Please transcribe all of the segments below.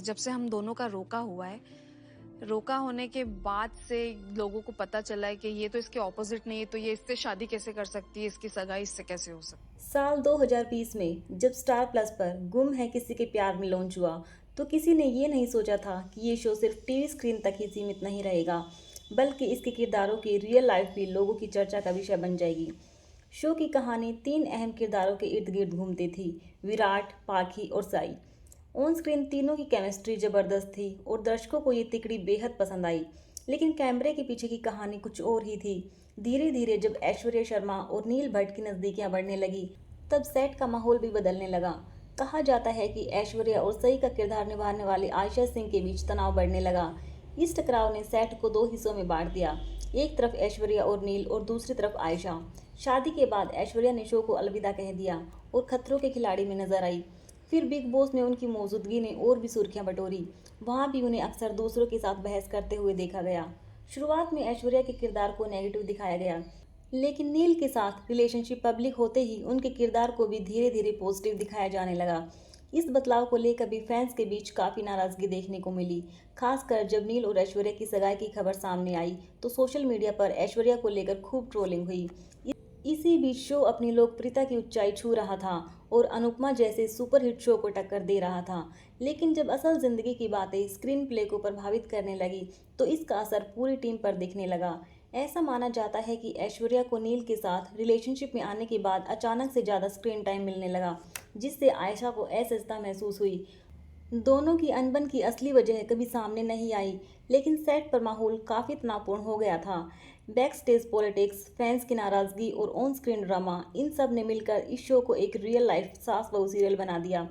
जब से हम दोनों का रोका हुआ है, रोका होने के बाद से लोगों को पता चला है कि ये तो इसके ऑपोजिट नहीं है, तो ये इससे शादी कैसे कर सकती है, इसकी सगाई इससे कैसे हो सकती है। साल 2020 में जब स्टार प्लस पर गुम है किसी के प्यार में लॉन्च हुआ तो किसी ने ये नहीं सोचा था कि ये शो सिर्फ टीवी स्क्रीन तक ही सीमित नहीं रहेगा, बल्कि इसके किरदारों की रियल लाइफ भी लोगों की चर्चा का विषय बन जाएगी। शो की कहानी तीन अहम किरदारों के इर्द गिर्द घूमती थी, विराट, पाखी और साई। ऑन स्क्रीन तीनों की केमिस्ट्री जबरदस्त थी और दर्शकों को ये तिकड़ी बेहद पसंद आई। लेकिन कैमरे के पीछे की कहानी कुछ और ही थी। धीरे धीरे जब ऐश्वर्या शर्मा और नील भट्ट की नजदीकियां बढ़ने लगी, तब सेट का माहौल भी बदलने लगा। कहा जाता है कि ऐश्वर्या और सई का किरदार निभाने वाली आयशा सिंह के बीच तनाव बढ़ने लगा। इस टकराव ने सेट को दो हिस्सों में बांट दिया, एक तरफ ऐश्वर्या और नील और दूसरी तरफ आयशा। शादी के बाद ऐश्वर्या ने शो को अलविदा कह दिया और खतरों के खिलाड़ी में नजर आई। फिर बिग बॉस में उनकी मौजूदगी ने और भी सुर्खियां बटोरी। वहां भी उन्हें अक्सर दूसरों के साथ बहस करते हुए देखा गया। शुरुआत में ऐश्वर्या के किरदार को नेगेटिव दिखाया गया, लेकिन नील के साथ रिलेशनशिप पब्लिक होते ही उनके किरदार को भी धीरे धीरे पॉजिटिव दिखाया जाने लगा। इस बदलाव को लेकर भी फैंस के बीच काफी नाराजगी देखने को मिली। खासकर जब नील और ऐश्वर्या की सगाई की खबर सामने आई तो सोशल मीडिया पर ऐश्वर्या को लेकर खूब ट्रोलिंग हुई। इसी बीच शो अपनी लोकप्रियता की ऊंचाई छू रहा था और अनुपमा जैसे सुपरहिट शो को टक्कर दे रहा था। लेकिन जब असल जिंदगी की बातें स्क्रीन प्ले को प्रभावित करने लगी तो इसका असर पूरी टीम पर दिखने लगा। ऐसा माना जाता है कि ऐश्वर्या को नील के साथ रिलेशनशिप में आने के बाद अचानक से ज़्यादा स्क्रीन टाइम मिलने लगा, जिससे आयशा को असहजता महसूस हुई। दोनों की अनबन की असली वजह कभी सामने नहीं आई, लेकिन सेट पर माहौल काफी तनावपूर्ण हो गया था। बैक स्टेज पॉलिटिक्स, फैंस की नाराजगी और ऑन स्क्रीन ड्रामा, इन सब ने मिलकर इस शो को एक रियल लाइफ सास बहू सीरियल बना दिया।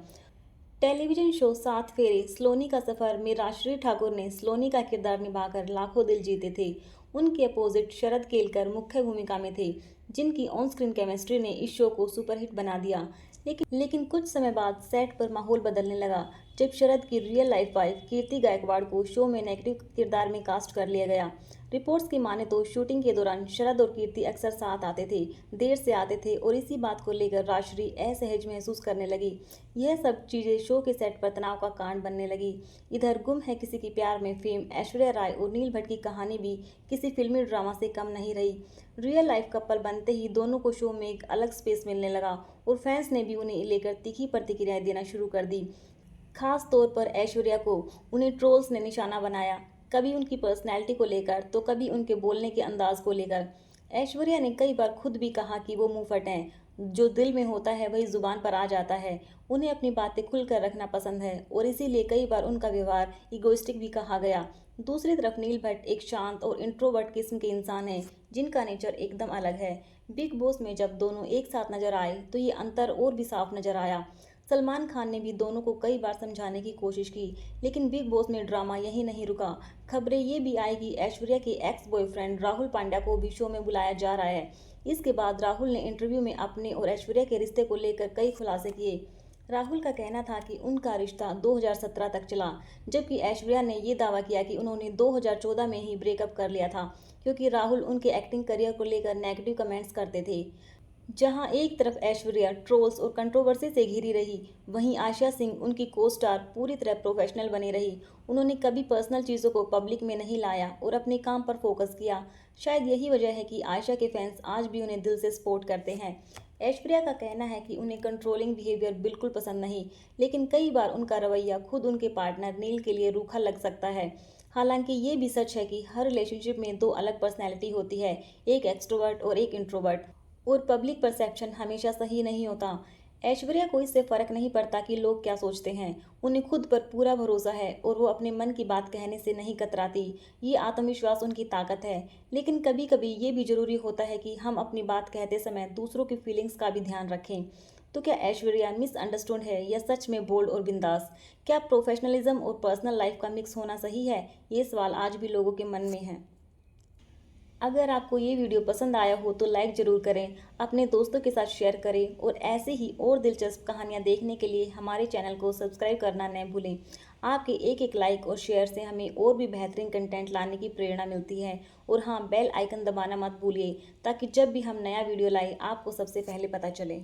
टेलीविजन शो सात फेरे सलोनी का सफर में राजश्री ठाकुर ने सलोनी का किरदार निभाकर लाखों दिल जीते थे। उनके अपोजिट शरद केलकर मुख्य भूमिका में थे, जिनकी ऑन स्क्रीन केमिस्ट्री ने इस शो को सुपरहिट बना दिया। लेकिन कुछ समय बाद सेट पर माहौल बदलने लगा, जब शरद की रियल लाइफ वाइफ कीर्ति गायकवाड़ को शो में नेगेटिव किरदार में कास्ट कर लिया गया। रिपोर्ट्स की माने तो शूटिंग के दौरान शरद और कीर्ति अक्सर साथ आते थे, देर से आते थे और इसी बात को लेकर राजश्री असहज महसूस करने लगी। यह सब चीजें शो के सेट पर तनाव का कारण बनने लगी। इधर गुम है किसी के प्यार में फेम ऐश्वर्या राय और नील भट्ट की कहानी भी किसी फिल्मी ड्रामा से कम नहीं रही। रियल लाइफ कपल बनते ही दोनों को शो में एक अलग स्पेस मिलने लगा और फैंस ने भी उन्हें लेकर तीखी प्रतिक्रियाएं देना शुरू कर दी। खास तौर पर ऐश्वर्या को उन्हें ट्रोल्स ने निशाना बनाया, कभी उनकी पर्सनैलिटी को लेकर तो कभी उनके बोलने के अंदाज को लेकर। ऐश्वर्या ने कई बार खुद भी कहा कि वो मुंहफट हैं, जो दिल में होता है वही जुबान पर आ जाता है। उन्हें अपनी बातें खुलकर रखना पसंद है और इसीलिए कई बार उनका व्यवहार इगोइस्टिक भी कहा गया। दूसरी तरफ नील भट्ट एक शांत और इंट्रोवर्ट किस्म के इंसान हैं, जिनका नेचर एकदम अलग है। बिग बॉस में जब दोनों एक साथ नजर आए तो ये अंतर और भी साफ नजर आया। सलमान खान ने भी दोनों को कई बार समझाने की कोशिश की, लेकिन बिग बॉस में ड्रामा यही नहीं रुका। खबरें ये भी आई कि ऐश्वर्या के एक्स बॉयफ्रेंड राहुल पांड्या को भी शो में बुलाया जा रहा है। इसके बाद राहुल ने इंटरव्यू में अपने और ऐश्वर्या के रिश्ते को लेकर कई खुलासे किए। राहुल का कहना था कि उनका रिश्ता 2017 तक चला, जबकि ऐश्वर्या ने ये दावा किया कि उन्होंने 2014 में ही ब्रेकअप कर लिया था, क्योंकि राहुल उनके एक्टिंग करियर को लेकर नेगेटिव कमेंट्स करते थे। जहां एक तरफ ऐश्वर्या ट्रोल्स और कंट्रोवर्सी से घिरी रही, वहीं आयशा सिंह उनकी को स्टार पूरी तरह प्रोफेशनल बनी रही। उन्होंने कभी पर्सनल चीज़ों को पब्लिक में नहीं लाया और अपने काम पर फोकस किया। शायद यही वजह है कि आयशा के फैंस आज भी उन्हें दिल से सपोर्ट करते हैं। ऐश्वर्या का कहना है कि उन्हें कंट्रोलिंग बिहेवियर बिल्कुल पसंद नहीं, लेकिन कई बार उनका रवैया खुद उनके पार्टनर नील के लिए रूखा लग सकता है। हालांकि ये भी सच है कि हर रिलेशनशिप में दो अलग पर्सनैलिटी होती है, एक एक्सट्रोवर्ट और एक इंट्रोवर्ट, और पब्लिक परसेप्शन हमेशा सही नहीं होता। ऐश्वर्या को इससे फर्क नहीं पड़ता कि लोग क्या सोचते हैं, उन्हें खुद पर पूरा भरोसा है और वो अपने मन की बात कहने से नहीं कतराती। ये आत्मविश्वास उनकी ताकत है। लेकिन कभी कभी ये भी जरूरी होता है कि हम अपनी बात कहते समय दूसरों की फीलिंग्स का भी ध्यान रखें। तो क्या ऐश्वर्या मिसअंडरस्टूड है या सच में बोल्ड और बिंदास? क्या प्रोफेशनलिज्म और पर्सनल लाइफ का मिक्स होना सही है? ये सवाल आज भी लोगों के मन में है। अगर आपको ये वीडियो पसंद आया हो तो लाइक ज़रूर करें, अपने दोस्तों के साथ शेयर करें और ऐसे ही और दिलचस्प कहानियाँ देखने के लिए हमारे चैनल को सब्सक्राइब करना न भूलें। आपके एक एक लाइक और शेयर से हमें और भी बेहतरीन कंटेंट लाने की प्रेरणा मिलती है। और हाँ, बेल आइकन दबाना मत भूलिए, ताकि जब भी हम नया वीडियो लाएं आपको सबसे पहले पता चले।